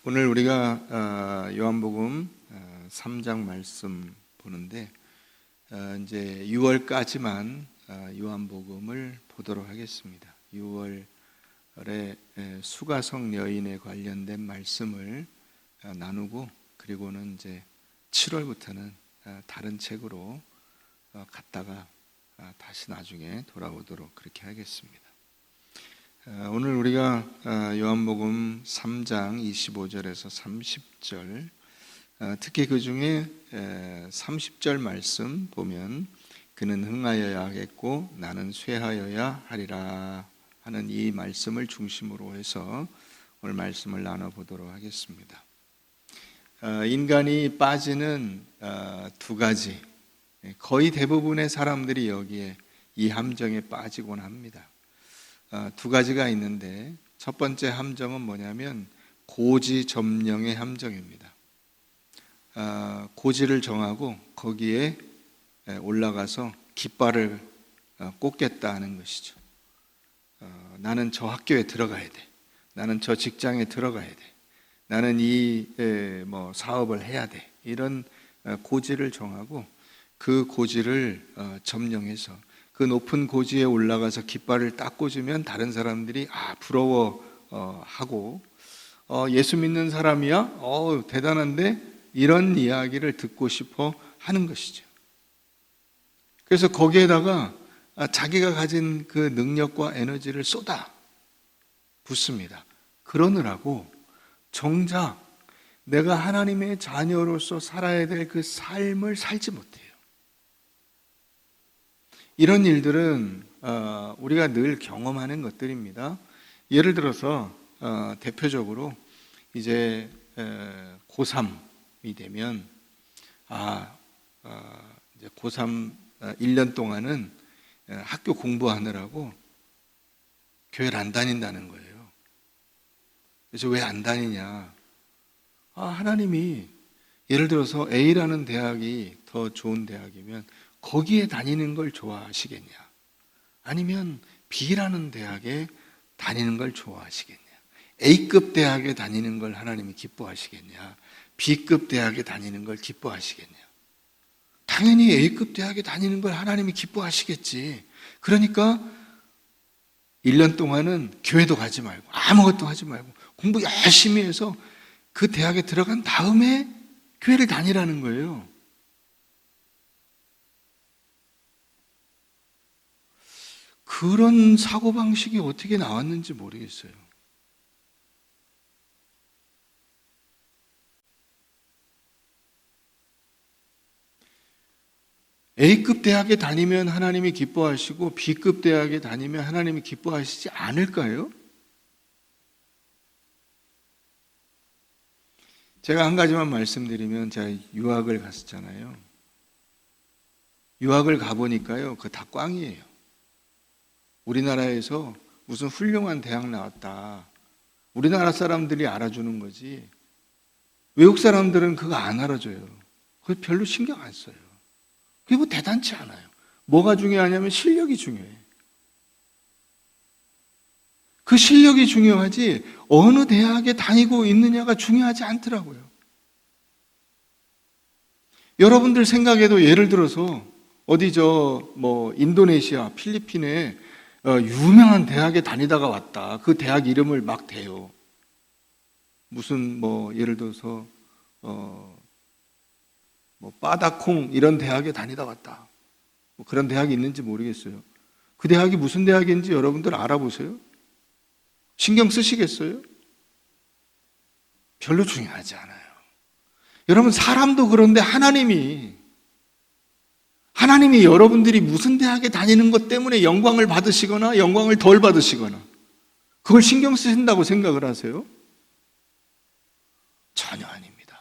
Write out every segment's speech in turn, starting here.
오늘 우리가 요한복음 3장 말씀 보는데 이제 6월까지만 요한복음을 보도록 하겠습니다. 6월에 수가성 여인에 관련된 말씀을 나누고 그리고는 이제 7월부터는 다른 책으로 갔다가 다시 나중에 돌아오도록 그렇게 하겠습니다. 오늘 우리가 요한복음 3장 25절에서 30절 특히 그 중에 30절 말씀 보면 그는 흥하여야 하겠고 나는 쇠하여야 하리라 하는 이 말씀을 중심으로 해서 오늘 말씀을 나눠보도록 하겠습니다. 인간이 빠지는 두 가지, 거의 대부분의 사람들이 여기에 이 함정에 빠지곤 합니다. 두 가지가 있는데 첫 번째 함정은 뭐냐면 고지점령의 함정입니다. 고지를 정하고 거기에 올라가서 깃발을 꽂겠다 하는 것이죠. 나는 저 학교에 들어가야 돼. 나는 저 직장에 들어가야 돼. 나는 이 사업을 해야 돼. 이런 고지를 정하고 그 고지를 점령해서 그 높은 고지에 올라가서 깃발을 딱 꽂으면 다른 사람들이 부러워하고 예수 믿는 사람이야? 대단한데? 이런 이야기를 듣고 싶어 하는 것이죠. 그래서 거기에다가 자기가 가진 그 능력과 에너지를 쏟아 붓습니다. 그러느라고 정작 내가 하나님의 자녀로서 살아야 될 그 삶을 살지 못해요. 이런 일들은 우리가 늘 경험하는 것들입니다. 예를 들어서 대표적으로 이제 고3이 되면 이제 고3 1년 동안은 학교 공부하느라고 교회를 안 다닌다는 거예요. 그래서 왜 안 다니냐? 하나님이 예를 들어서 A라는 대학이 더 좋은 대학이면 거기에 다니는 걸 좋아하시겠냐? 아니면 B라는 대학에 다니는 걸 좋아하시겠냐? A급 대학에 다니는 걸 하나님이 기뻐하시겠냐? B급 대학에 다니는 걸 기뻐하시겠냐? 당연히 A급 대학에 다니는 걸 하나님이 기뻐하시겠지. 그러니까 1년 동안은 교회도 가지 말고 아무것도 하지 말고 공부 열심히 해서 그 대학에 들어간 다음에 교회를 다니라는 거예요. 그런 사고방식이 어떻게 나왔는지 모르겠어요. A급 대학에 다니면 하나님이 기뻐하시고 B급 대학에 다니면 하나님이 기뻐하시지 않을까요? 제가 한 가지만 말씀드리면 제가 유학을 갔었잖아요. 유학을 가보니까요, 그거 다 꽝이에요. 우리나라에서 무슨 훌륭한 대학 나왔다. 우리나라 사람들이 알아주는 거지. 외국 사람들은 그거 안 알아줘요. 그거 별로 신경 안 써요. 그게 뭐 대단치 않아요. 뭐가 중요하냐면 실력이 중요해. 그 실력이 중요하지 어느 대학에 다니고 있느냐가 중요하지 않더라고요. 여러분들 생각에도 예를 들어서 어디 인도네시아, 필리핀에 유명한 대학에 다니다가 왔다. 그 대학 이름을 막 대요. 무슨 예를 들어서 빠다콩 이런 대학에 다니다 왔다. 그런 대학이 있는지 모르겠어요. 그 대학이 무슨 대학인지 여러분들 알아보세요. 신경 쓰시겠어요? 별로 중요하지 않아요. 여러분 사람도 그런데 하나님이 여러분들이 무슨 대학에 다니는 것 때문에 영광을 받으시거나 영광을 덜 받으시거나 그걸 신경 쓰신다고 생각을 하세요? 전혀 아닙니다.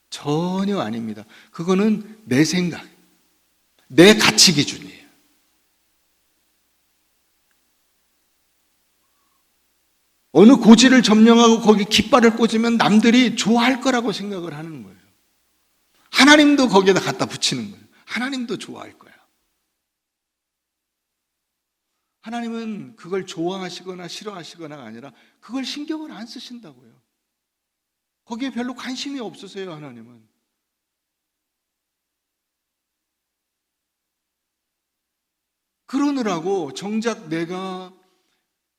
전혀 아닙니다. 그거는 내 생각, 내 가치 기준이에요. 어느 고지를 점령하고 거기 깃발을 꽂으면 남들이 좋아할 거라고 생각을 하는 거예요. 하나님도 거기에다 갖다 붙이는 거예요. 하나님도 좋아할 거야. 하나님은 그걸 좋아하시거나 싫어하시거나가 아니라 그걸 신경을 안 쓰신다고요. 거기에 별로 관심이 없으세요, 하나님은. 그러느라고 정작 내가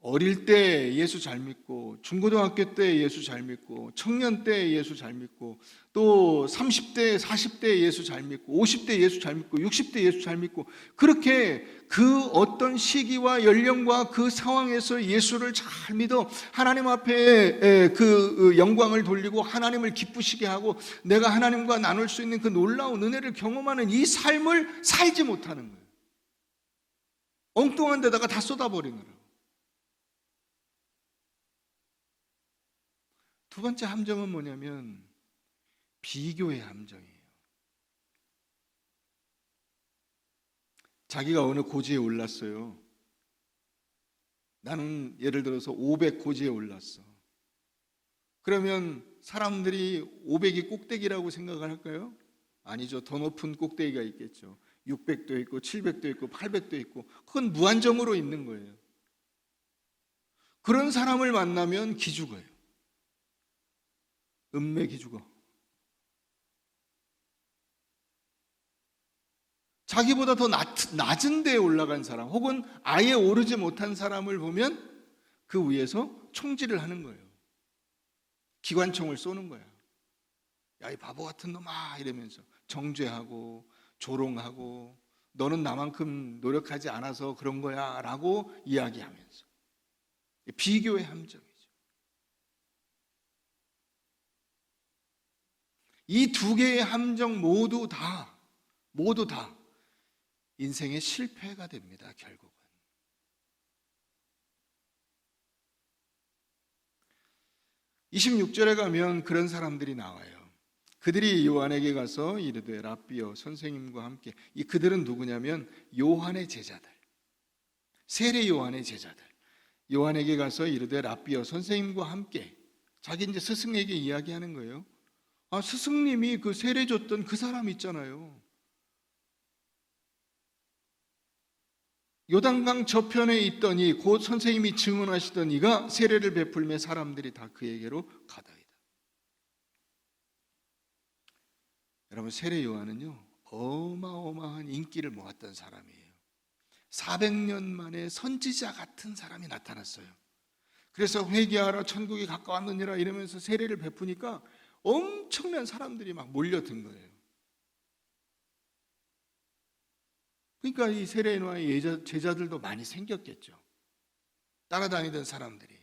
어릴 때 예수 잘 믿고, 중고등학교 때 예수 잘 믿고, 청년 때 예수 잘 믿고, 또 30대, 40대 예수 잘 믿고, 50대 예수 잘 믿고, 60대 예수 잘 믿고, 그렇게 그 어떤 시기와 연령과 그 상황에서 예수를 잘 믿어 하나님 앞에 그 영광을 돌리고 하나님을 기쁘시게 하고 내가 하나님과 나눌 수 있는 그 놀라운 은혜를 경험하는 이 삶을 살지 못하는 거예요. 엉뚱한 데다가 다 쏟아버리느라고. 두 번째 함정은 뭐냐면 비교의 함정이에요. 자기가 어느 고지에 올랐어요. 나는 예를 들어서 500 고지에 올랐어. 그러면 사람들이 500이 꼭대기라고 생각을 할까요? 아니죠. 더 높은 꼭대기가 있겠죠. 600도 있고 700도 있고 800도 있고, 그건 무한정으로 있는 거예요. 그런 사람을 만나면 기죽어요. 음매 기죽어. 자기보다 더 낮은 데에 올라간 사람, 혹은 아예 오르지 못한 사람을 보면 그 위에서 총질을 하는 거예요. 기관총을 쏘는 거예요. 야, 이 바보 같은 놈아, 이러면서 정죄하고 조롱하고 너는 나만큼 노력하지 않아서 그런 거야 라고 이야기하면서. 비교의 함정이죠. 이 두 개의 함정 모두 다 인생의 실패가 됩니다, 결국은. (26절에) 가면 그런 사람들이 나와요. 그들이 요한에게 가서 이르되 랍비여, 선생님과 함께. 이 그들은 누구냐면 요한의 제자들, 세례 요한의 제자들. 요한에게 가서 이르되 랍비여, 선생님과 함께. 자기 이제 스승에게 이야기하는 거예요. 아, 스승님이 그 세례 줬던 그 사람 있잖아요. 요단강 저편에 있더니, 곧 선생님이 증언하시던 이가 세례를 베풀매 사람들이 다 그에게로 가다이다. 여러분, 세례 요한은요 어마어마한 인기를 모았던 사람이에요. 400년 만에 선지자 같은 사람이 나타났어요. 그래서 회개하라, 천국이 가까웠느니라 이러면서 세례를 베푸니까 엄청난 사람들이 막 몰려든 거예요. 그러니까 이 세례 요한의 제자들도 많이 생겼겠죠. 따라다니던 사람들이.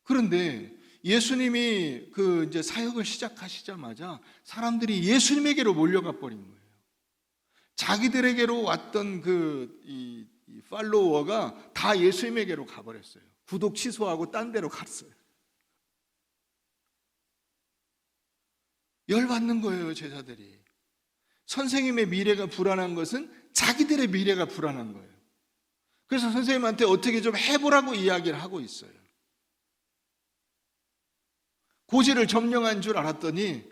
그런데 예수님이 그 이제 사역을 시작하시자마자 사람들이 예수님에게로 몰려가 버린 거예요. 자기들에게로 왔던 이 팔로워가 다 예수님에게로 가버렸어요. 구독 취소하고 딴 데로 갔어요. 열받는 거예요, 제자들이. 선생님의 미래가 불안한 것은 자기들의 미래가 불안한 거예요. 그래서 선생님한테 어떻게 좀 해보라고 이야기를 하고 있어요. 고지를 점령한 줄 알았더니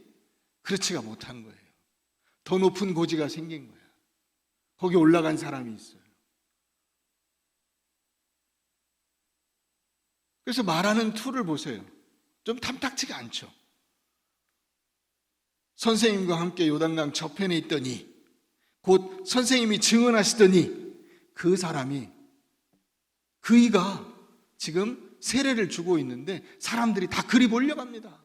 그렇지가 못한 거예요. 더 높은 고지가 생긴 거야. 거기 올라간 사람이 있어요. 그래서 말하는 투를 보세요. 좀 탐탁지가 않죠. 선생님과 함께 요단강 저편에 있더니, 곧 선생님이 증언하시더니 그 사람이, 그이가 지금 세례를 주고 있는데 사람들이 다 그리 몰려갑니다.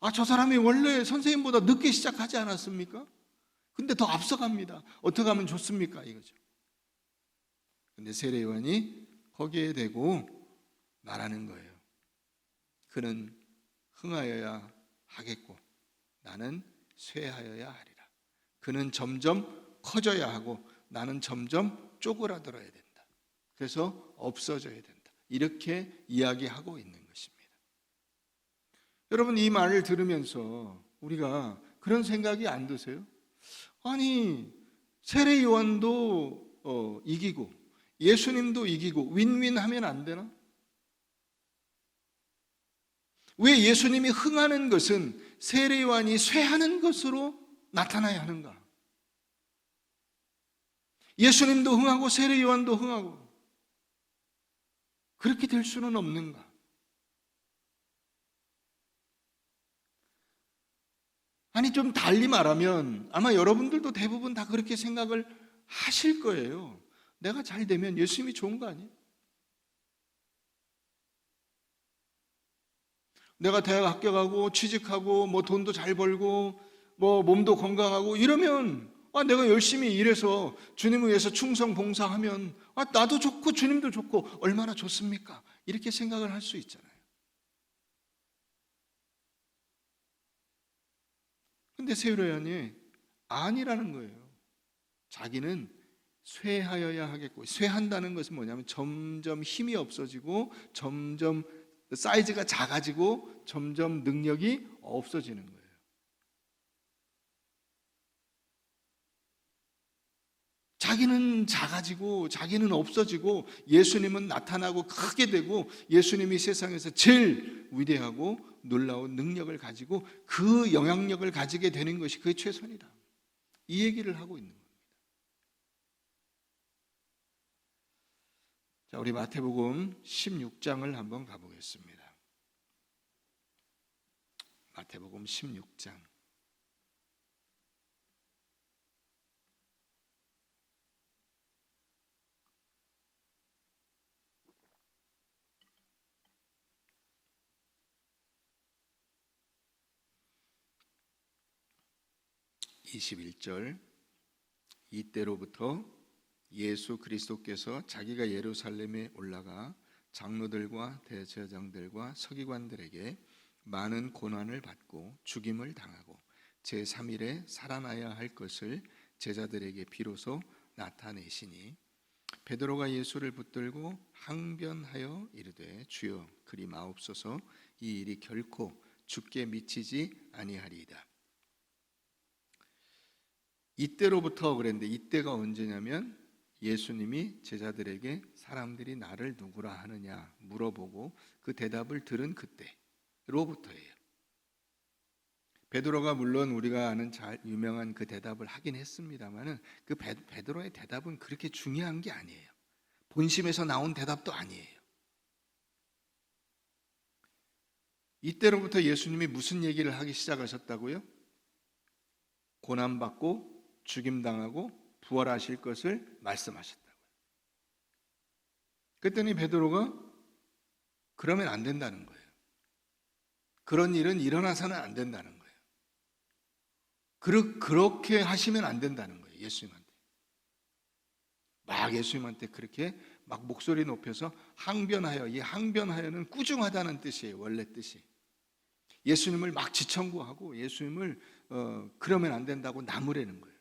아, 저 사람이 원래 선생님보다 늦게 시작하지 않았습니까? 근데 더 앞서갑니다. 어떻게 하면 좋습니까? 이거죠. 근데 세례 요한이 거기에 대고 말하는 거예요. 그는 흥하여야 하겠고 나는 쇠하여야 하리라. 그는 점점 커져야 하고 나는 점점 쪼그라들어야 된다. 그래서 없어져야 된다. 이렇게 이야기하고 있는 것입니다. 여러분, 이 말을 들으면서 우리가 그런 생각이 안 드세요? 아니, 세례 요한도 이기고 예수님도 이기고 윈윈하면 안 되나? 왜 예수님이 흥하는 것은 세례 요한이 쇠하는 것으로 나타나야 하는가? 예수님도 흥하고 세례 요한도 흥하고 그렇게 될 수는 없는가? 아니, 좀 달리 말하면 아마 여러분들도 대부분 다 그렇게 생각을 하실 거예요. 내가 잘 되면 예수님이 좋은 거 아니에요? 내가 대학 합격하고 취직하고 뭐 돈도 잘 벌고 뭐 몸도 건강하고 이러면 내가 열심히 일해서 주님을 위해서 충성 봉사하면 나도 좋고 주님도 좋고 얼마나 좋습니까? 이렇게 생각을 할 수 있잖아요. 근데 세례요한이 아니라는 거예요. 자기는 쇠하여야 하겠고, 쇠한다는 것은 뭐냐면 점점 힘이 없어지고 점점 사이즈가 작아지고 점점 능력이 없어지는 거예요. 자기는 작아지고 자기는 없어지고 예수님은 나타나고 크게 되고 예수님이 세상에서 제일 위대하고 놀라운 능력을 가지고 그 영향력을 가지게 되는 것이 그게 최선이다. 이 얘기를 하고 있는 겁니다. 자, 우리 마태복음 16장을 한번 가보겠습니다. 마태복음 16장 21절. 이때로부터 예수 그리스도께서 자기가 예루살렘에 올라가 장로들과 대제사장들과 서기관들에게 많은 고난을 받고 죽임을 당하고 제3일에 살아나야 할 것을 제자들에게 비로소 나타내시니 베드로가 예수를 붙들고 항변하여 이르되 주여 그리 마옵소서 이 일이 결코 주께 미치지 아니하리이다. 이때로부터 그랬는데 이때가 언제냐면 예수님이 제자들에게 사람들이 나를 누구라 하느냐 물어보고 그 대답을 들은 그때로부터예요. 베드로가 물론 우리가 아는 잘 유명한 그 대답을 하긴 했습니다만은 그 베드로의 대답은 그렇게 중요한 게 아니에요. 본심에서 나온 대답도 아니에요. 이때로부터 예수님이 무슨 얘기를 하기 시작하셨다고요? 고난받고 죽임당하고 부활하실 것을 말씀하셨다고요. 그랬더니 베드로가 그러면 안 된다는 거예요. 그런 일은 일어나서는 안 된다는 거예요. 그렇게 하시면 안 된다는 거예요. 예수님한테. 막 예수님한테 그렇게 막 목소리 높여서 항변하여, 이 항변하여는 꾸중하다는 뜻이에요. 원래 뜻이. 예수님을 막 지청구하고 예수님을 그러면 안 된다고 나무라는 거예요.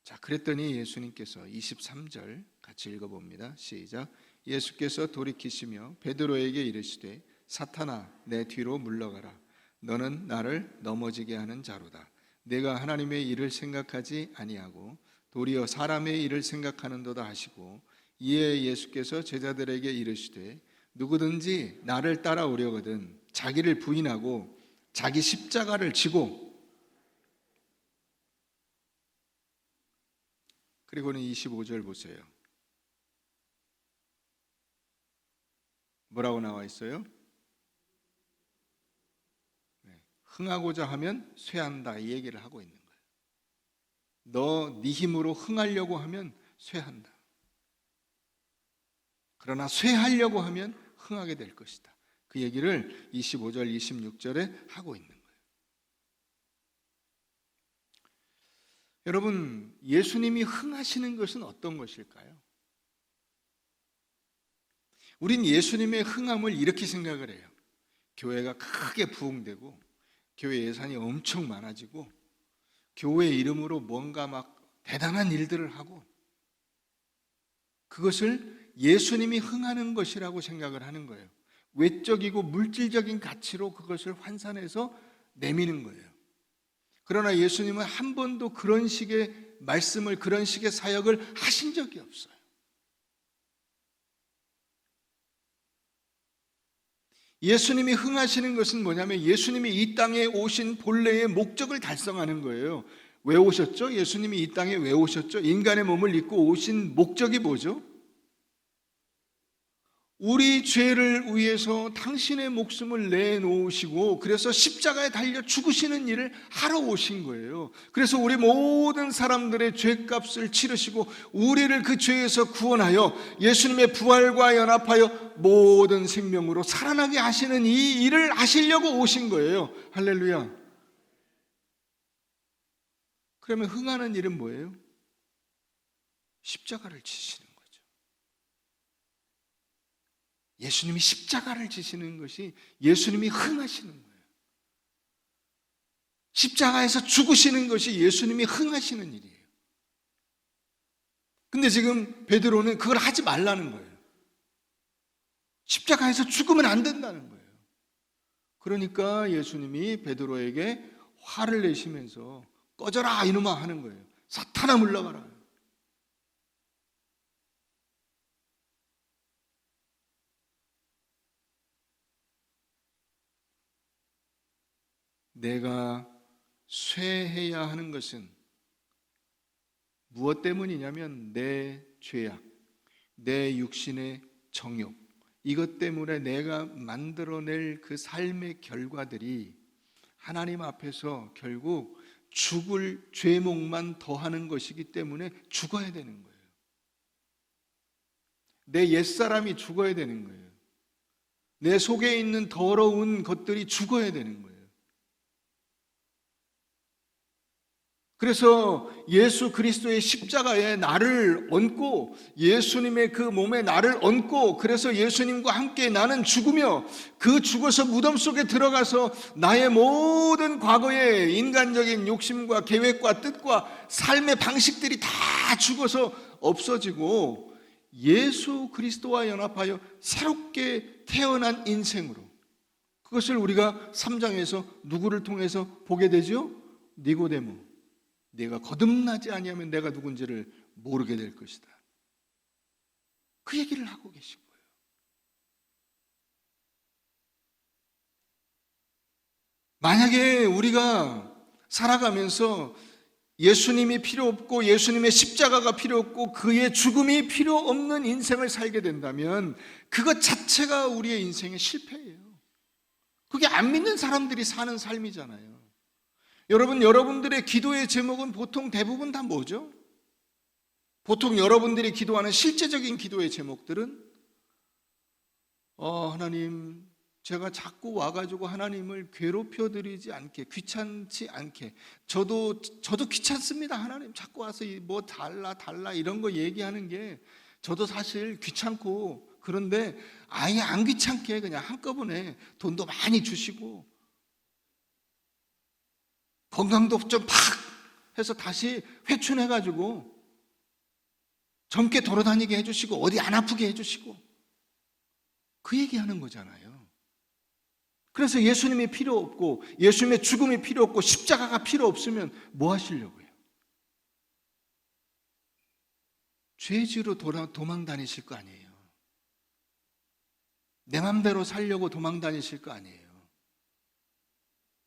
자, 그랬더니 예수님께서 23절 같이 읽어봅니다. 시작. 예수께서 돌이키시며 베드로에게 이르시되 사탄아 내 뒤로 물러가라. 너는 나를 넘어지게 하는 자로다. 내가 하나님의 일을 생각하지 아니하고 도리어 사람의 일을 생각하는도다 하시고 이에 예수께서 제자들에게 이르시되 누구든지 나를 따라오려거든 자기를 부인하고 자기 십자가를 지고 그리고는 25절 보세요. 뭐라고 나와 있어요? 흥하고자 하면 쇠한다 이 얘기를 하고 있는 거예요. 너 네 힘으로 흥하려고 하면 쇠한다. 그러나 쇠하려고 하면 흥하게 될 것이다. 그 얘기를 25절 26절에 하고 있는 거예요. 여러분, 예수님이 흥하시는 것은 어떤 것일까요? 우린 예수님의 흥함을 이렇게 생각을 해요. 교회가 크게 부흥되고 교회 예산이 엄청 많아지고 교회 이름으로 뭔가 막 대단한 일들을 하고 그것을 예수님이 흥하는 것이라고 생각을 하는 거예요. 외적이고 물질적인 가치로 그것을 환산해서 내미는 거예요. 그러나 예수님은 한 번도 그런 식의 말씀을, 그런 식의 사역을 하신 적이 없어요. 예수님이 흥하시는 것은 뭐냐면 예수님이 이 땅에 오신 본래의 목적을 달성하는 거예요. 왜 오셨죠? 예수님이 이 땅에 왜 오셨죠? 인간의 몸을 입고 오신 목적이 뭐죠? 우리 죄를 위해서 당신의 목숨을 내놓으시고 그래서 십자가에 달려 죽으시는 일을 하러 오신 거예요. 그래서 우리 모든 사람들의 죄값을 치르시고 우리를 그 죄에서 구원하여 예수님의 부활과 연합하여 모든 생명으로 살아나게 하시는 이 일을 하시려고 오신 거예요. 할렐루야. 그러면 흥하는 일은 뭐예요? 십자가를 지시는 거예요. 예수님이 십자가를 지시는 것이 예수님이 흥하시는 거예요. 십자가에서 죽으시는 것이 예수님이 흥하시는 일이에요. 근데 지금 베드로는 그걸 하지 말라는 거예요. 십자가에서 죽으면 안 된다는 거예요. 그러니까 예수님이 베드로에게 화를 내시면서 꺼져라 이놈아 하는 거예요. 사탄아 물러가라. 내가 쇠해야 하는 것은 무엇 때문이냐면 내 죄악, 내 육신의 정욕, 이것 때문에 내가 만들어낼 그 삶의 결과들이 하나님 앞에서 결국 죽을 죄목만 더하는 것이기 때문에 죽어야 되는 거예요. 내 옛사람이 죽어야 되는 거예요. 내 속에 있는 더러운 것들이 죽어야 되는 거예요. 그래서 예수 그리스도의 십자가에 나를 얹고 예수님의 그 몸에 나를 얹고 그래서 예수님과 함께 나는 죽으며 그 죽어서 무덤 속에 들어가서 나의 모든 과거의 인간적인 욕심과 계획과 뜻과 삶의 방식들이 다 죽어서 없어지고 예수 그리스도와 연합하여 새롭게 태어난 인생으로, 그것을 우리가 3장에서 누구를 통해서 보게 되죠? 니고데모. 내가 거듭나지 아니하면 내가 누군지를 모르게 될 것이다. 그 얘기를 하고 계신 거예요. 만약에 우리가 살아가면서 예수님이 필요 없고 예수님의 십자가가 필요 없고 그의 죽음이 필요 없는 인생을 살게 된다면 그것 자체가 우리의 인생의 실패예요. 그게 안 믿는 사람들이 사는 삶이잖아요. 여러분, 여러분들의 기도의 제목은 보통 대부분 다 뭐죠? 보통 여러분들이 기도하는 실제적인 기도의 제목들은 하나님, 제가 자꾸 와가지고 하나님을 괴롭혀드리지 않게, 귀찮지 않게, 저도 귀찮습니다. 하나님 자꾸 와서 뭐 달라 이런 거 얘기하는 게 저도 사실 귀찮고, 그런데 아예 안 귀찮게 그냥 한꺼번에 돈도 많이 주시고 건강도 좀 팍 해서 다시 회춘해가지고 젊게 돌아다니게 해주시고 어디 안 아프게 해주시고 그 얘기하는 거잖아요. 그래서 예수님이 필요 없고 예수님의 죽음이 필요 없고 십자가가 필요 없으면 뭐 하시려고요? 죄지로 도망 다니실 거 아니에요. 내 맘대로 살려고 도망 다니실 거 아니에요.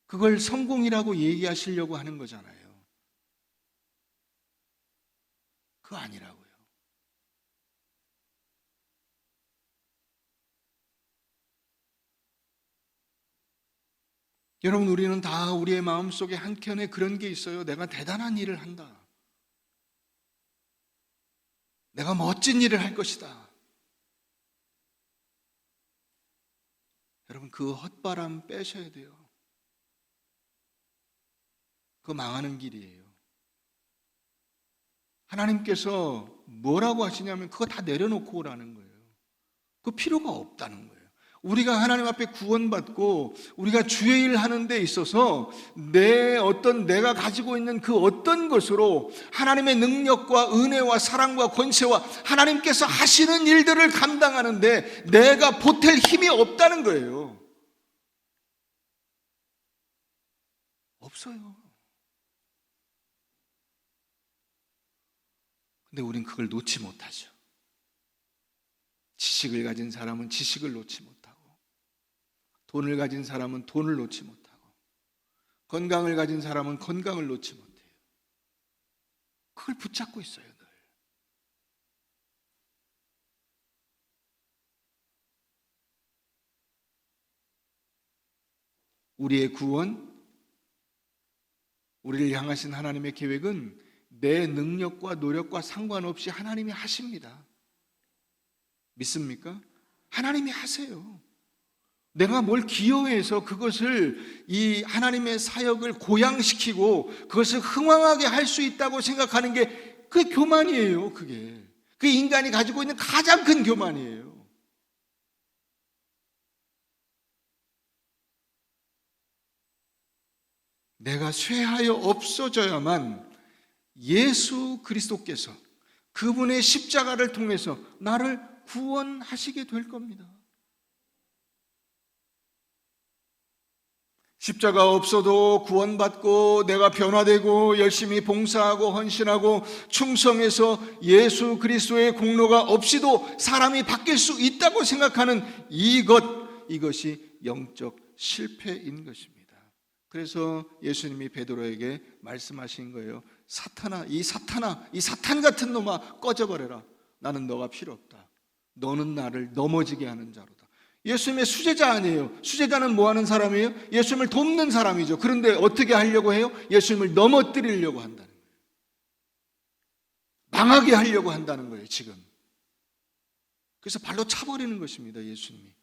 그걸 성공이라고 얘기하시려고 하는 거잖아요. 그거 아니라고요. 여러분, 우리는 다 우리의 마음속에 한켠에 그런 게 있어요. 내가 대단한 일을 한다. 내가 멋진 일을 할 것이다. 여러분, 그 헛바람 빼셔야 돼요. 그거 망하는 길이에요. 하나님께서 뭐라고 하시냐면 그거 다 내려놓고 오라는 거예요. 그 필요가 없다는 거예요. 우리가 하나님 앞에 구원받고 우리가 주의 일 하는 데 있어서 내가 가지고 있는 그 어떤 것으로 하나님의 능력과 은혜와 사랑과 권세와 하나님께서 하시는 일들을 감당하는데 내가 보탤 힘이 없다는 거예요. 없어요. 근데 우린 그걸 놓지 못하죠. 지식을 가진 사람은 지식을 놓지 못하고, 돈을 가진 사람은 돈을 놓지 못하고, 건강을 가진 사람은 건강을 놓지 못해요. 그걸 붙잡고 있어요, 늘. 우리의 구원, 우리를 향하신 하나님의 계획은 내 능력과 노력과 상관없이 하나님이 하십니다. 믿습니까? 하나님이 하세요. 내가 뭘 기여해서 그것을 이 하나님의 사역을 고양시키고 그것을 흥왕하게 할 수 있다고 생각하는 게 그게 교만이에요. 그게 인간이 가지고 있는 가장 큰 교만이에요. 내가 쇠하여 없어져야만 예수 그리스도께서 그분의 십자가를 통해서 나를 구원하시게 될 겁니다. 십자가 없어도 구원받고 내가 변화되고 열심히 봉사하고 헌신하고 충성해서 예수 그리스도의 공로가 없이도 사람이 바뀔 수 있다고 생각하는 이것이 영적 실패인 것입니다. 그래서 예수님이 베드로에게 말씀하신 거예요. 이 사탄 같은 놈아, 꺼져버려라. 나는 너가 필요 없다. 너는 나를 넘어지게 하는 자로다. 예수님의 수제자 아니에요. 수제자는 뭐 하는 사람이에요? 예수님을 돕는 사람이죠. 그런데 어떻게 하려고 해요? 예수님을 넘어뜨리려고 한다는 거예요. 망하게 하려고 한다는 거예요, 지금. 그래서 발로 차버리는 것입니다, 예수님이.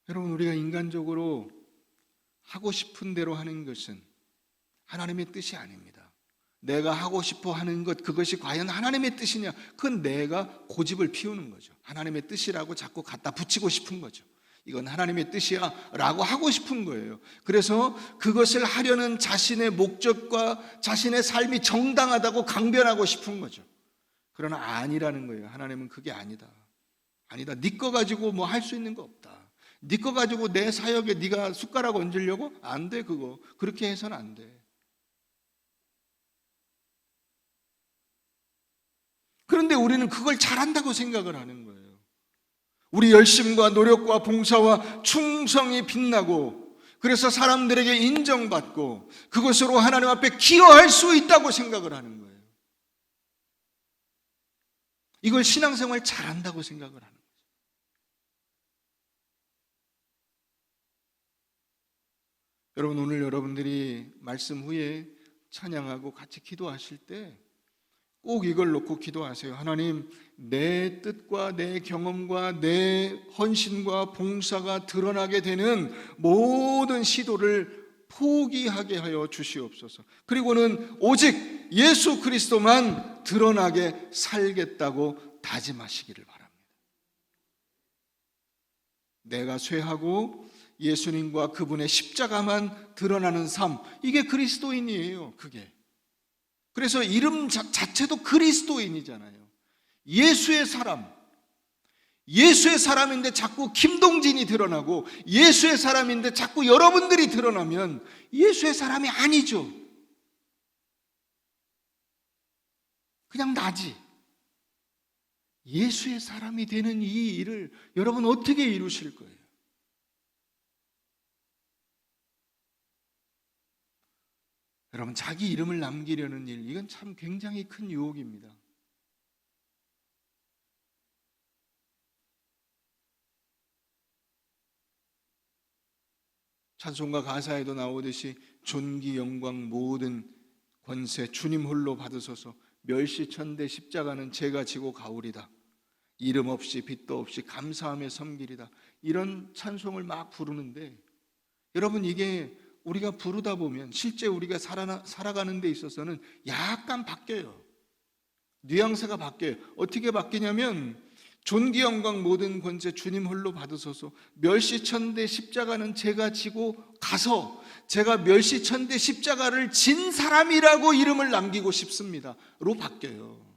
여러분, 우리가 인간적으로 하고 싶은 대로 하는 것은 하나님의 뜻이 아닙니다. 내가 하고 싶어 하는 것, 그것이 과연 하나님의 뜻이냐? 그건 내가 고집을 피우는 거죠. 하나님의 뜻이라고 자꾸 갖다 붙이고 싶은 거죠. 이건 하나님의 뜻이야 라고 하고 싶은 거예요. 그래서 그것을 하려는 자신의 목적과 자신의 삶이 정당하다고 강변하고 싶은 거죠. 그러나 아니라는 거예요. 하나님은 그게 아니다. 네 거 가지고 뭐 할 수 있는 거 없다. 네 거 가지고 내 사역에 네가 숟가락 얹으려고? 안 돼. 그거 그렇게 해서는 안 돼. 그런데 우리는 그걸 잘한다고 생각을 하는 거예요. 우리 열심과 노력과 봉사와 충성이 빛나고, 그래서 사람들에게 인정받고 그것으로 하나님 앞에 기여할 수 있다고 생각을 하는 거예요. 이걸 신앙생활 잘한다고 생각을 하는 거예요. 여러분, 오늘 여러분들이 말씀 후에 찬양하고 같이 기도하실 때 꼭 이걸 놓고 기도하세요. 하나님, 내 뜻과 내 경험과 내 헌신과 봉사가 드러나게 되는 모든 시도를 포기하게 하여 주시옵소서. 그리고는 오직 예수 그리스도만 드러나게 살겠다고 다짐하시기를 바랍니다. 내가 쇠하고 예수님과 그분의 십자가만 드러나는 삶, 이게 그리스도인이에요. 그게. 그래서 이름 자체도 그리스도인이잖아요. 예수의 사람인데 자꾸 김동진이 드러나고, 예수의 사람인데 자꾸 여러분들이 드러나면 예수의 사람이 아니죠. 그냥 나지. 예수의 사람이 되는 이 일을 여러분 어떻게 이루실 거예요? 여러분, 자기 이름을 남기려는 일, 이건 참 굉장히 큰 유혹입니다. 찬송가 가사에도 나오듯이 존귀 영광 모든 권세 주님 홀로 받으소서, 멸시천대 십자가는 제가 지고 가오리다, 이름 없이 빛도 없이 감사하며 섬기리다, 이런 찬송을 막 부르는데, 여러분, 이게 우리가 부르다 보면 실제 우리가 살아가는 데 있어서는 약간 바뀌어요. 뉘앙스가 바뀌어요. 어떻게 바뀌냐면, 존귀 영광 모든 권세 주님 홀로 받으소서, 멸시천대 십자가는 제가 지고 가서 제가 멸시천대 십자가를 진 사람이라고 이름을 남기고 싶습니다로 바뀌어요.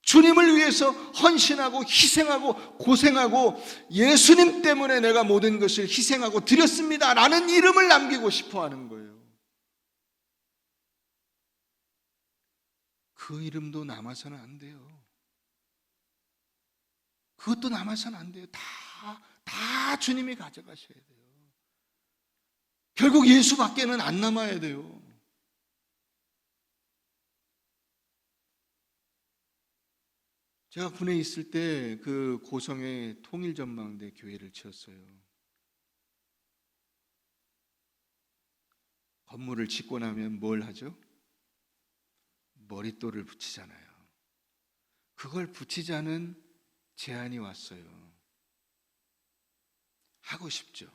주님을 위해서 헌신하고 희생하고 고생하고 예수님 때문에 내가 모든 것을 희생하고 드렸습니다 라는 이름을 남기고 싶어 하는 거예요. 그 이름도 남아서는 안 돼요. 그것도 남아서는 안 돼요. 다 주님이 가져가셔야 돼요. 결국 예수밖에는 안 남아야 돼요. 제가 군에 있을 때 그 고성에 통일전망대 교회를 지었어요. 건물을 짓고 나면 뭘 하죠? 머릿돌을 붙이잖아요. 그걸 붙이자는 제안이 왔어요. 하고 싶죠.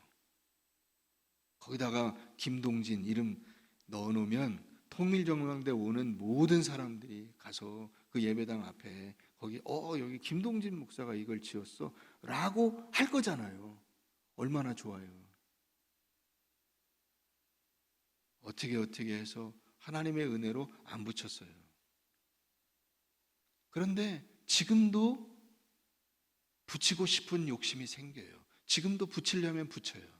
거기다가 김동진 이름 넣어놓으면 통일전망대 오는 모든 사람들이 가서 그 예배당 앞에 거기 여기 김동진 목사가 이걸 지었어 라고 할 거잖아요. 얼마나 좋아요. 어떻게 해서 하나님의 은혜로 안 붙였어요. 그런데 지금도 붙이고 싶은 욕심이 생겨요. 지금도 붙이려면 붙여요.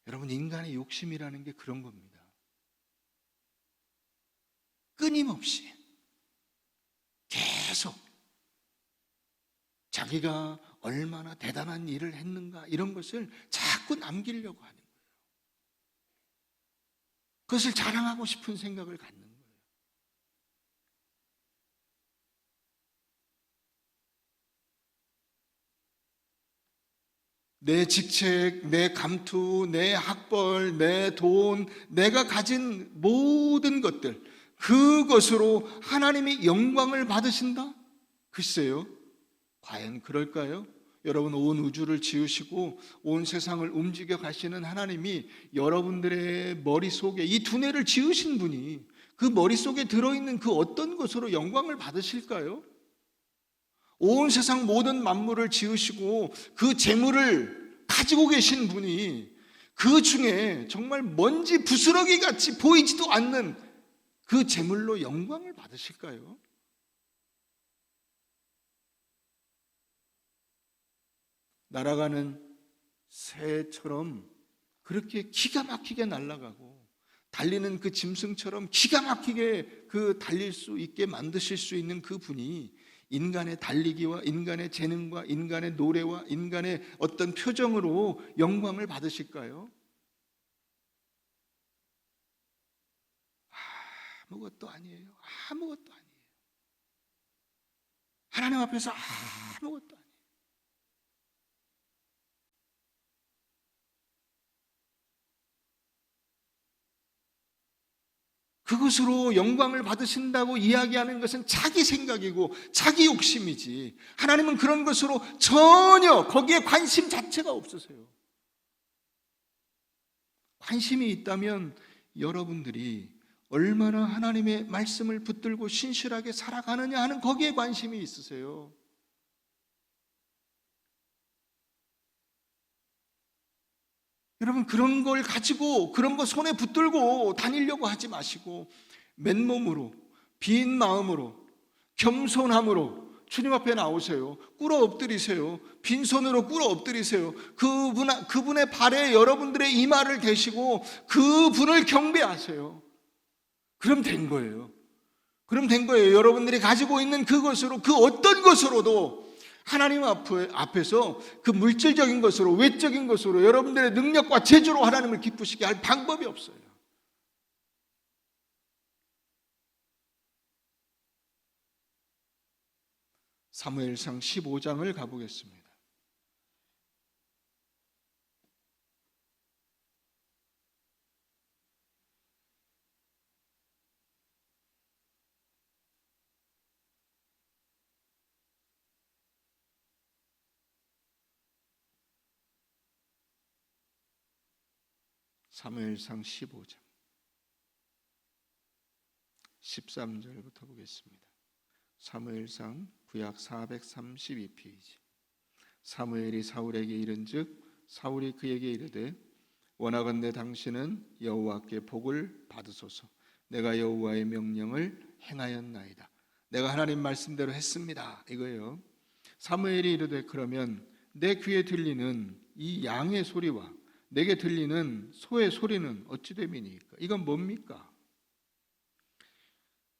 여러분, 인간의 욕심이라는 게 그런 겁니다. 끊임없이 계속 자기가 얼마나 대단한 일을 했는가 이런 것을 자꾸 남기려고 하는 거예요. 그것을 자랑하고 싶은 생각을 갖는 거예요. 내 직책, 내 감투, 내 학벌, 내 돈, 내가 가진 모든 것들, 그것으로 하나님이 영광을 받으신다? 글쎄요, 과연 그럴까요? 여러분, 온 우주를 지으시고 온 세상을 움직여 가시는 하나님이 여러분들의 머릿속에 이 두뇌를 지으신 분이 그 머릿속에 들어있는 그 어떤 것으로 영광을 받으실까요? 온 세상 모든 만물을 지으시고 그 재물을 가지고 계신 분이 그 중에 정말 먼지 부스러기 같이 보이지도 않는 그 재물로 영광을 받으실까요? 날아가는 새처럼 그렇게 기가 막히게 날아가고 달리는 그 짐승처럼 기가 막히게 그 달릴 수 있게 만드실 수 있는 그 분이 인간의 달리기와 인간의 재능과 인간의 노래와 인간의 어떤 표정으로 영광을 받으실까요? 아무것도 아니에요. 아무것도 아니에요. 하나님 앞에서 아무것도 아니에요. 그것으로 영광을 받으신다고 이야기하는 것은 자기 생각이고 자기 욕심이지, 하나님은 그런 것으로 전혀 거기에 관심 자체가 없으세요. 관심이 있다면 여러분들이 얼마나 하나님의 말씀을 붙들고 신실하게 살아가느냐 하는 거기에 관심이 있으세요. 여러분, 그런 걸 가지고 그런 거 손에 붙들고 다니려고 하지 마시고 맨몸으로 빈 마음으로 겸손함으로 주님 앞에 나오세요. 꿇어 엎드리세요. 빈손으로 꿇어 엎드리세요. 그분의 발에 여러분들의 이마를 대시고 그분을 경배하세요. 그럼 된 거예요. 그럼 된 거예요. 여러분들이 가지고 있는 그것으로, 그 어떤 것으로도 하나님 앞에서 그 물질적인 것으로, 외적인 것으로 여러분들의 능력과 재주로 하나님을 기쁘시게 할 방법이 없어요. 사무엘상 15장을 가보겠습니다. 사무엘상 15장 13절부터 보겠습니다. 사무엘상 구약 432페이지. 사무엘이 사울에게 이른즉 사울이 그에게 이르되 원하건대 당신은 여호와께 복을 받으소서. 내가 여호와의 명령을 행하였나이다. 내가 하나님 말씀대로 했습니다. 이거예요. 사무엘이 이르되 그러면 내 귀에 들리는 이 양의 소리와 내게 들리는 소의 소리는 어찌 됨이니까? 이건 뭡니까?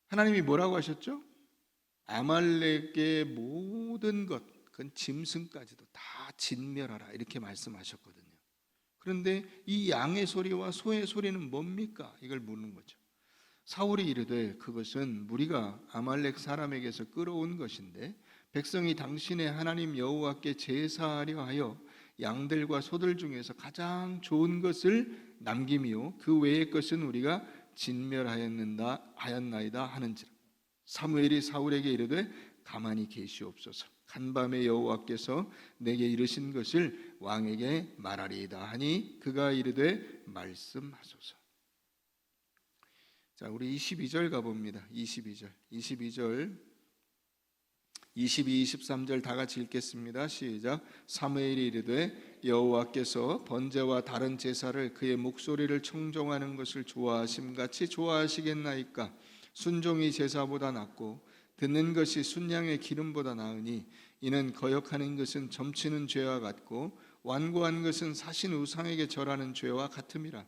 하나님이 뭐라고 하셨죠? 아말렉의 모든 것, 그건 짐승까지도 다 진멸하라 이렇게 사울이 이르되 그것은 무리가 아말렉 사람에게서 끌어온 것인데 백성이 당신의 하나님 여호와께 제사하려 하여 양들과 소들 중에서 가장 좋은 것을 남김이요 그 외의 것은 우리가 진멸하였나이다 하는지라. 사무엘이 사울에게 이르되 가만히 계시옵소서. 간밤에 여호와께서 내게 이르신 것을 왕에게 말하리이다 하니 그가 이르되 말씀하소서. 자, 우리 22절 가봅니다. 22절, 22, 23절 다 같이 읽겠습니다. 시작. 사무엘이 이르되 여호와께서 번제와 다른 제사를 그의 목소리를 청종하는 것을 좋아하심같이 좋아하시겠나이까. 순종이 제사보다 낫고 듣는 것이 순양의 기름보다 나으니 이는 거역하는 것은 점치는 죄와 같고 완고한 것은 사신 우상에게 절하는 죄와 같음이라.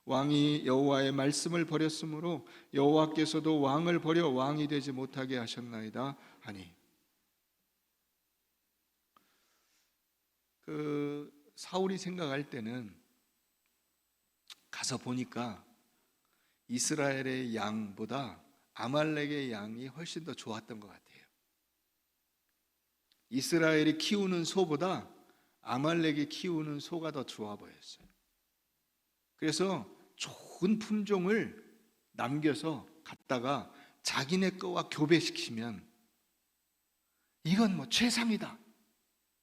왕이 여호와의 말씀을 버렸으므로 여호와께서도 왕을 버려 왕이 되지 못하게 하셨나이다 하니. 사울이 생각할 때는 가서 보니까 이스라엘의 양보다 아말렉의 양이 훨씬 더 좋았던 것 같아요. 이스라엘이 키우는 소보다 아말렉이 키우는 소가 더 좋아 보였어요. 그래서 좋은 품종을 남겨서 갖다가 자기네 거와 교배시키면 이건 뭐 최상이다,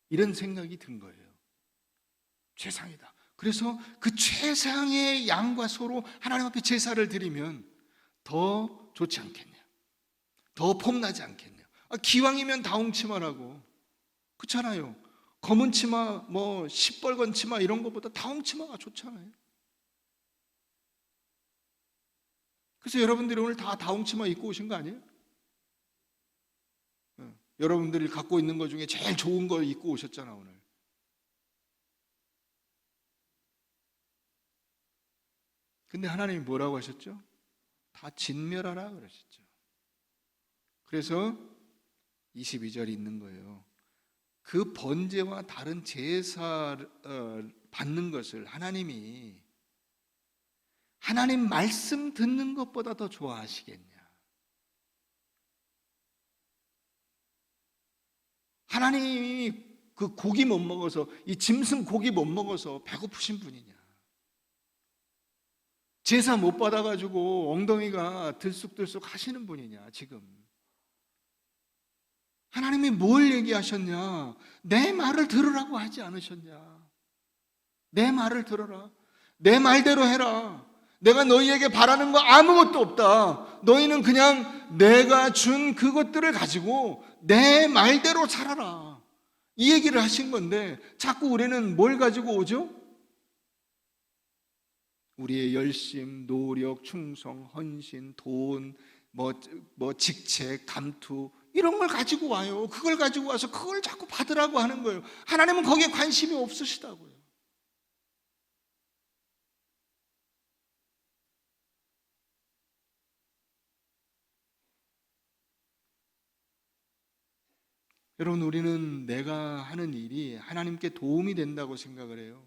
이런 생각이 든 거예요. 최상이다. 그래서 그 최상의 양과 소로 하나님 앞에 제사를 드리면 더 좋지 않겠냐, 더 폼나지 않겠냐. 기왕이면 다홍치마를 하고, 그렇잖아요. 검은 치마, 뭐 시뻘건 치마 이런 것보다 다홍치마가 좋잖아요. 그래서 여러분들이 오늘 다 다홍치마 입고 오신 거 아니에요? 여러분들이 갖고 있는 것 중에 제일 좋은 거 입고 오셨잖아 오늘. 근데 하나님이 뭐라고 하셨죠? 다 진멸하라 그러셨죠. 그래서 22절이 있는 거예요. 그 번제와 다른 제사를 받는 것을 하나님이 하나님 말씀 듣는 것보다 더 좋아하시겠냐? 하나님이 그 고기 못 먹어서, 이 짐승 고기 못 먹어서 배고프신 분이냐? 제사 못 받아가지고 엉덩이가 들쑥들쑥 하시는 분이냐 지금? 하나님이 뭘 얘기하셨냐? 내 말을 들으라고 하지 않으셨냐? 내 말을 들어라. 내 말대로 해라. 내가 너희에게 바라는 거 아무것도 없다. 너희는 그냥 내가 준 그것들을 가지고 내 말대로 살아라. 이 얘기를 하신 건데 자꾸 우리는 뭘 가지고 오죠? 우리의 열심, 노력, 충성, 헌신, 돈, 직책, 감투 이런 걸 가지고 와요. 그걸 가지고 와서 그걸 자꾸 받으라고 하는 거예요. 하나님은 거기에 관심이 없으시다고요. 여러분, 우리는 내가 하는 일이 하나님께 도움이 된다고 생각을 해요.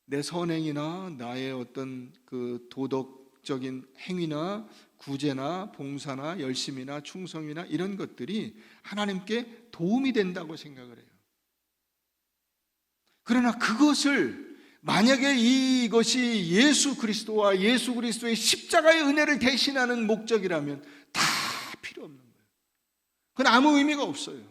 내 선행이나 나의 어떤 그 도덕적인 행위나 구제나 봉사나 열심이나 충성이나 이런 것들이 하나님께 도움이 된다고 생각을 해요. 그러나 그것을 만약에 이것이 예수 그리스도와 예수 그리스도의 십자가의 은혜를 대신하는 목적이라면 다 필요 없는 거예요. 그건 아무 의미가 없어요.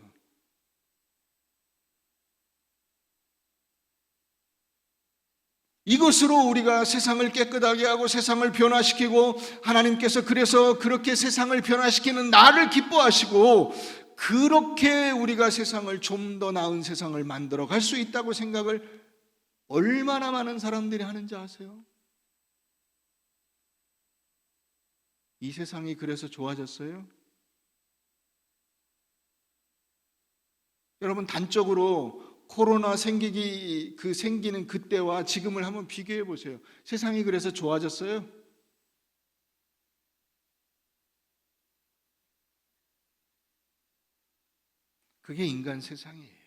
이것으로 우리가 세상을 깨끗하게 하고 세상을 변화시키고 하나님께서 그래서 그렇게 세상을 변화시키는 나를 기뻐하시고 그렇게 우리가 세상을 좀 더 나은 세상을 만들어 갈 수 있다고 생각을 얼마나 많은 사람들이 하는지 아세요? 이 세상이 그래서 좋아졌어요? 여러분, 단적으로 코로나 생기는 그때와 지금을 한번 비교해 보세요. 세상이 그래서 좋아졌어요? 그게 인간 세상이에요.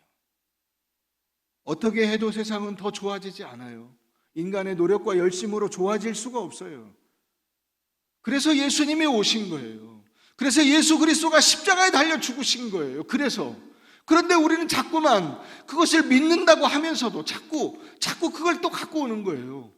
어떻게 해도 세상은 더 좋아지지 않아요. 인간의 노력과 열심으로 좋아질 수가 없어요. 그래서 예수님이 오신 거예요. 그래서 예수 그리스도가 십자가에 달려 죽으신 거예요. 그런데 우리는 자꾸만 그것을 믿는다고 하면서도 자꾸 그걸 또 갖고 오는 거예요.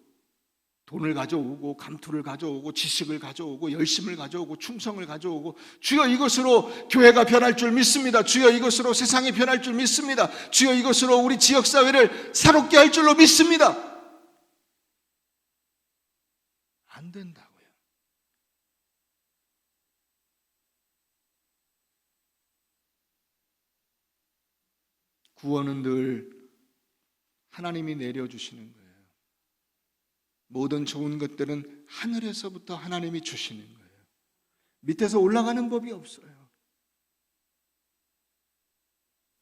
돈을 가져오고, 감투를 가져오고, 지식을 가져오고, 열심을 가져오고, 충성을 가져오고, 주여 이것으로 교회가 변할 줄 믿습니다. 주여 이것으로 세상이 변할 줄 믿습니다. 주여 이것으로 우리 지역사회를 새롭게 할 줄로 믿습니다. 안 된다고요. 구원은 늘 하나님이 내려주시는 거예요. 모든 좋은 것들은 하늘에서부터 하나님이 주시는 거예요. 밑에서 올라가는 법이 없어요.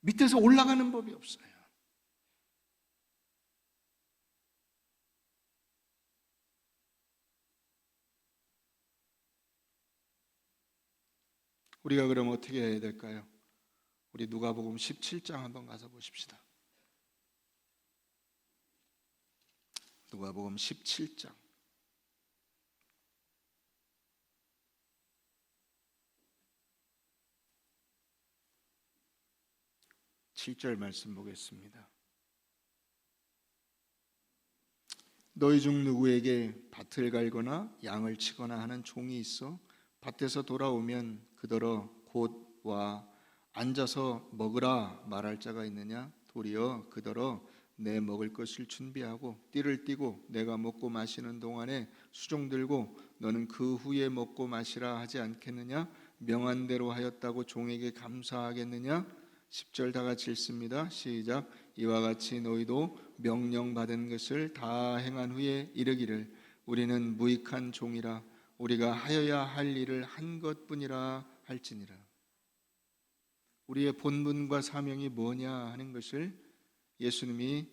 밑에서 올라가는 법이 없어요. 우리가 그럼 어떻게 해야 될까요? 우리 누가복음 17장 한번 가서 보십시다. 누가복음 17장 7절 말씀 보겠습니다. 너희 중 누구에게 밭을 갈거나 양을 치거나 하는 종이 있어 밭에서 돌아오면 그더러 곧 와 앉아서 먹으라 말할 자가 있느냐? 도리어 그더러 내 먹을 것을 준비하고 띠를 띠고 내가 먹고 마시는 동안에 수종 들고 너는 그 후에 먹고 마시라 하지 않겠느냐? 명한 대로 하였다고 종에게 감사하겠느냐? 10절 다 같이 읽습니다. 시작. 이와 같이 너희도 명령받은 것을 다 행한 후에 이르기를 우리는 무익한 종이라 우리가 하여야 할 일을 한 것뿐이라 할지니라. 우리의 본분과 사명이 뭐냐 하는 것을 예수님이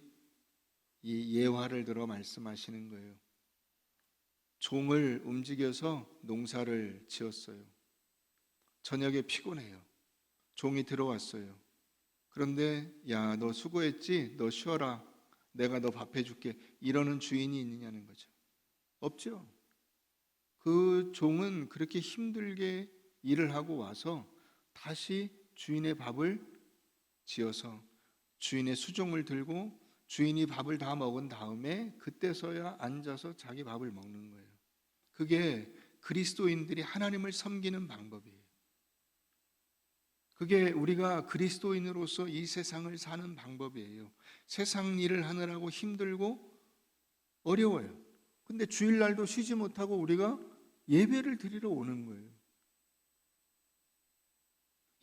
이 예화를 들어 말씀하시는 거예요. 종을 움직여서 농사를 지었어요. 저녁에 피곤해요. 종이 들어왔어요. 그런데 야, 너 수고했지? 너 쉬어라. 내가 너 밥 해줄게. 이러는 주인이 있느냐는 거죠. 없죠. 그 종은 그렇게 힘들게 일을 하고 와서 다시 주인의 밥을 지어서 주인의 수종을 들고 주인이 밥을 다 먹은 다음에 그때서야 앉아서 자기 밥을 먹는 거예요. 그게 그리스도인들이 하나님을 섬기는 방법이에요. 그게 우리가 그리스도인으로서 이 세상을 사는 방법이에요. 세상 일을 하느라고 힘들고 어려워요. 근데 주일날도 쉬지 못하고 우리가 예배를 드리러 오는 거예요.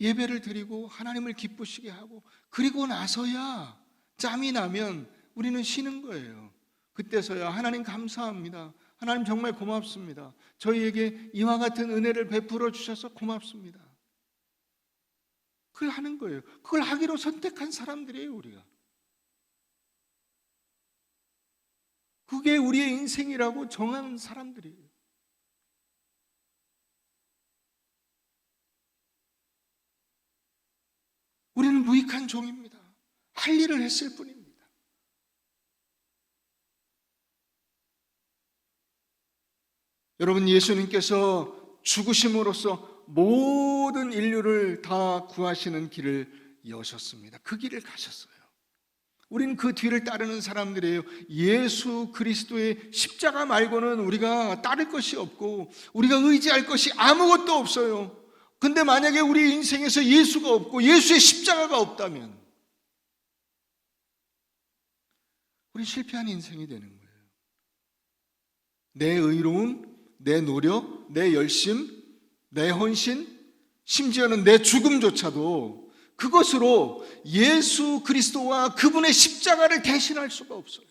예배를 드리고 하나님을 기쁘시게 하고 그리고 나서야 짬이 나면 우리는 쉬는 거예요. 그때서야 하나님 감사합니다. 하나님 정말 고맙습니다. 저희에게 이와 같은 은혜를 베풀어 주셔서 고맙습니다. 그걸 하는 거예요. 그걸 하기로 선택한 사람들이에요, 우리가. 그게 우리의 인생이라고 정한 사람들이에요. 우리는 무익한 종입니다. 할 일을 했을 뿐입니다. 여러분, 예수님께서 죽으심으로써 모든 인류를 다 구하시는 길을 여셨습니다. 그 길을 가셨어요. 우리는 그 뒤를 따르는 사람들이에요. 예수 그리스도의 십자가 말고는 우리가 따를 것이 없고 우리가 의지할 것이 아무것도 없어요. 근데 만약에 우리 인생에서 예수가 없고 예수의 십자가가 없다면 우리 실패한 인생이 되는 거예요. 내 의로움, 내 노력, 내 열심, 내 헌신, 심지어는 내 죽음조차도 그것으로 예수 그리스도와 그분의 십자가를 대신할 수가 없어요.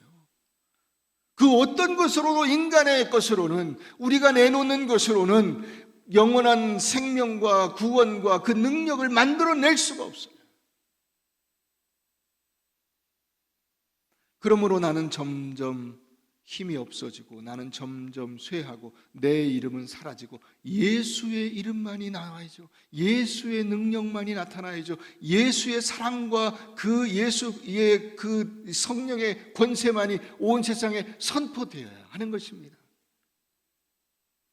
그 어떤 것으로도 인간의 것으로는 우리가 내놓는 것으로는 영원한 생명과 구원과 그 능력을 만들어낼 수가 없어요. 그러므로 나는 점점 힘이 없어지고 나는 점점 쇠하고 내 이름은 사라지고 예수의 이름만이 나와야죠. 예수의 능력만이 나타나야죠. 예수의 사랑과 그 예수의 그 성령의 권세만이 온 세상에 선포되어야 하는 것입니다.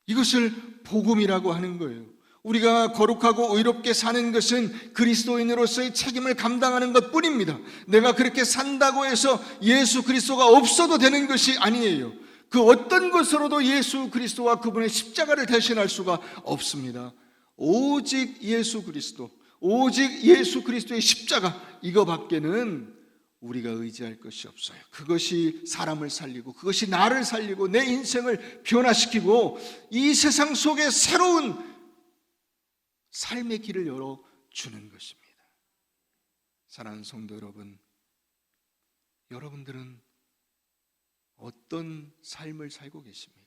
이것을 복음이라고 하는 거예요. 우리가 거룩하고 의롭게 사는 것은 그리스도인으로서의 책임을 감당하는 것뿐입니다. 내가 그렇게 산다고 해서 예수 그리스도가 없어도 되는 것이 아니에요. 그 어떤 것으로도 예수 그리스도와 그분의 십자가를 대신할 수가 없습니다. 오직 예수 그리스도, 오직 예수 그리스도의 십자가, 이거밖에는 우리가 의지할 것이 없어요. 그것이 사람을 살리고 그것이 나를 살리고 내 인생을 변화시키고 이 세상 속에 새로운 삶의 길을 열어주는 것입니다. 사랑하는 성도 여러분, 여러분들은 어떤 삶을 살고 계십니까?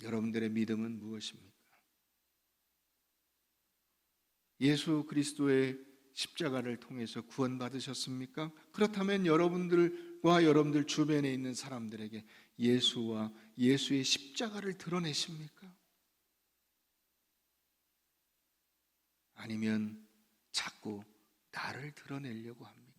여러분들의 믿음은 무엇입니까? 예수 그리스도의 십자가를 통해서 구원받으셨습니까? 그렇다면 여러분들과 여러분들 주변에 있는 사람들에게 예수와 예수의 십자가를 드러내십니까? 아니면 자꾸 나를 드러내려고 합니까?